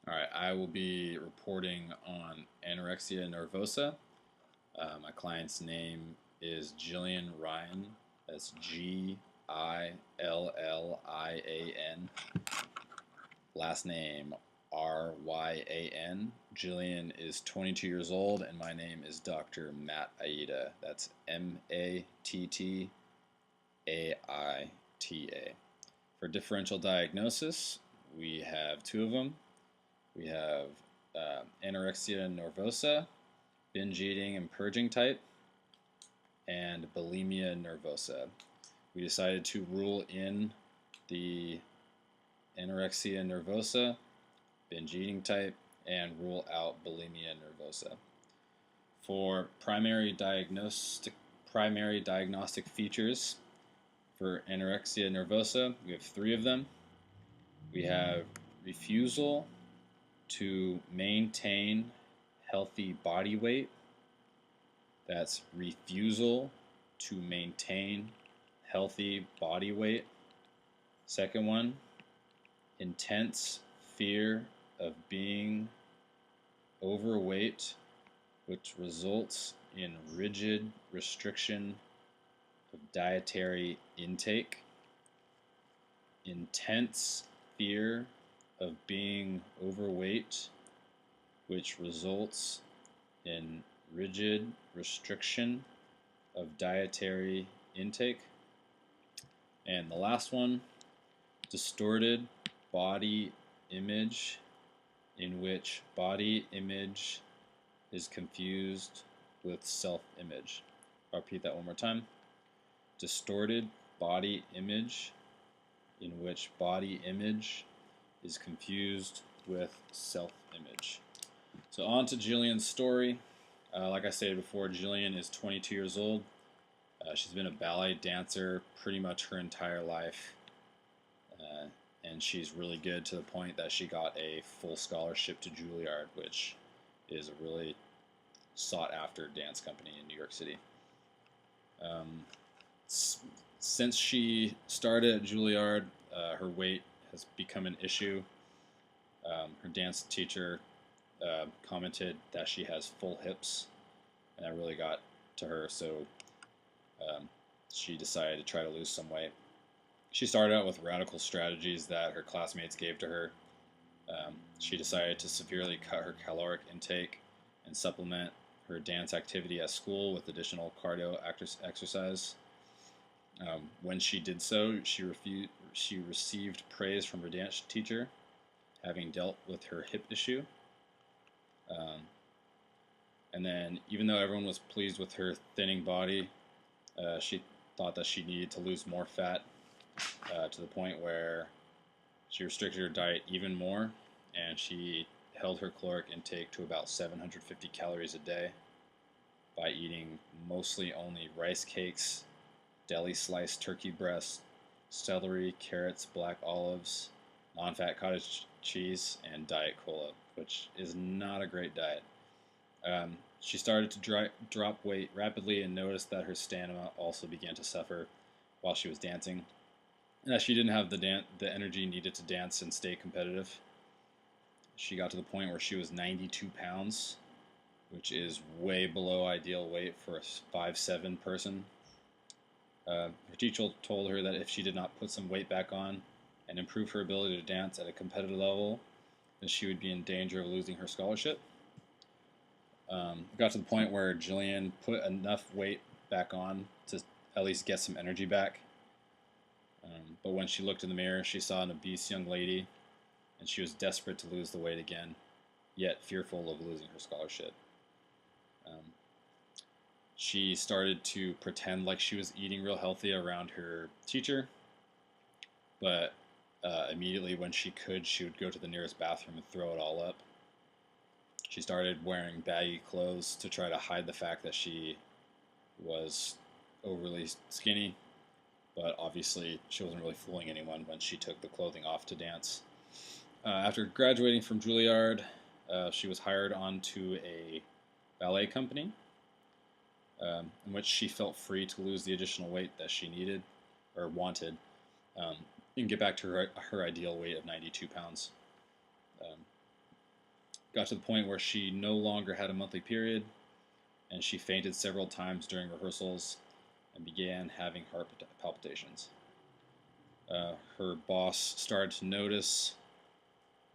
All right, I will be reporting on anorexia nervosa. My client's name is Jillian Ryan. That's Gillian. Last name Ryan. Jillian is 22 years old, and my name is Dr. Matt Aida. That's Mattaita. For differential diagnosis, we have two of them. We have anorexia nervosa, binge eating and purging type, and bulimia nervosa. We decided to rule in the anorexia nervosa, binge eating type, and rule out bulimia nervosa. For primary diagnostic features for anorexia nervosa, we have three of them. We have refusal to maintain healthy body weight. That's refusal to maintain healthy body weight. Second one, intense fear of being overweight, which results in rigid restriction of dietary intake. Intense fear of being overweight, which results in rigid restriction of dietary intake. And the last one, distorted body image, in which body image is confused with self-image. I'll repeat that one more time. Distorted body image, in which body image is confused with self-image. So on to Jillian's story. Like I stated before, Jillian is 22 years old. She's been a ballet dancer pretty much her entire life. And she's really good to the point that she got a full scholarship to Juilliard, which is a really sought-after dance company in New York City. Since she started at Juilliard, her weight has become an issue. Her dance teacher commented that she has full hips, and that really got to her, so she decided to try to lose some weight. She started out with radical strategies that her classmates gave to her. She decided to severely cut her caloric intake and supplement her dance activity at school with additional cardio exercise. When she did so, she received praise from her dance teacher, having dealt with her hip issue. And then, even though everyone was pleased with her thinning body, she thought that she needed to lose more fat, to the point where she restricted her diet even more, and she held her caloric intake to about 750 calories a day by eating mostly only rice cakes, deli sliced turkey breast, celery, carrots, black olives, non-fat cottage cheese, and diet cola, which is not a great diet. She started to drop weight rapidly and noticed that her stamina also began to suffer while she was dancing, and that she didn't have the energy needed to dance and stay competitive. She got to the point where she was 92 pounds, which is way below ideal weight for a 5'7" person. Her teacher told her that if she did not put some weight back on and improve her ability to dance at a competitive level, then she would be in danger of losing her scholarship. It got to the point where Jillian put enough weight back on to at least get some energy back. But when she looked in the mirror, she saw an obese young lady, and she was desperate to lose the weight again, yet fearful of losing her scholarship. She started to pretend like she was eating real healthy around her teacher, but immediately when she could, she would go to the nearest bathroom and throw it all up. She started wearing baggy clothes to try to hide the fact that she was overly skinny, but obviously she wasn't really fooling anyone when she took the clothing off to dance. After graduating from Juilliard, she was hired onto a ballet company, in which she felt free to lose the additional weight that she needed or wanted, and get back to her ideal weight of 92 pounds. got to the point where she no longer had a monthly period, and she fainted several times during rehearsals and began having heart palpitations. Her boss started to notice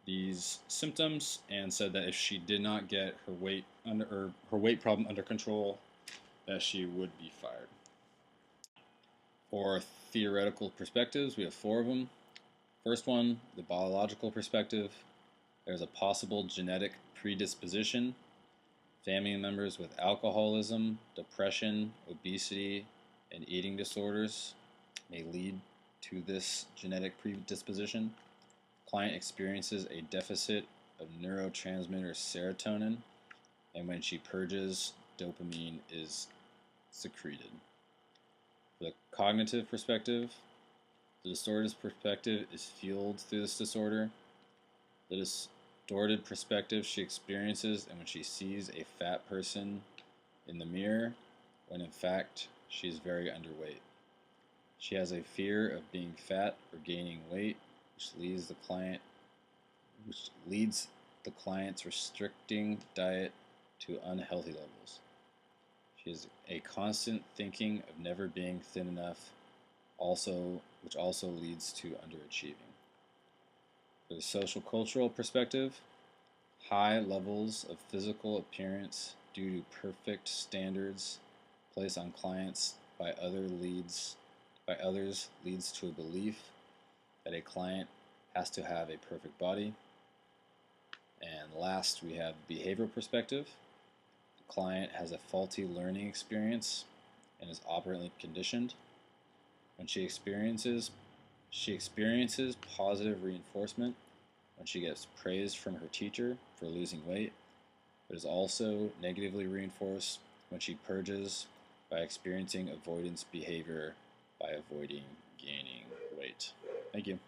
these symptoms and said that if she did not get her weight problem under control, that she would be fired. For theoretical perspectives, we have 4 of them. First one, the biological perspective. There's a possible genetic predisposition. Family members with alcoholism, depression, obesity, and eating disorders may lead to this genetic predisposition. Client experiences a deficit of neurotransmitter serotonin, and when she purges, dopamine is secreted. For the cognitive perspective, the distorted perspective is fueled through this disorder. The distorted perspective she experiences and when she sees a fat person in the mirror, when in fact she is very underweight. She has a fear of being fat or gaining weight, which leads the client's restricting diet to unhealthy levels. She has a constant thinking of never being thin enough, which also leads to underachieving. For the social cultural perspective, high levels of physical appearance due to perfect standards placed on clients by others leads to a belief that a client has to have a perfect body. And last, we have behavioral perspective. The client has a faulty learning experience and is operantly conditioned. When she experiences positive reinforcement when she gets praised from her teacher for losing weight, but is also negatively reinforced when she purges by experiencing avoidance behavior by avoiding gaining weight. Thank you.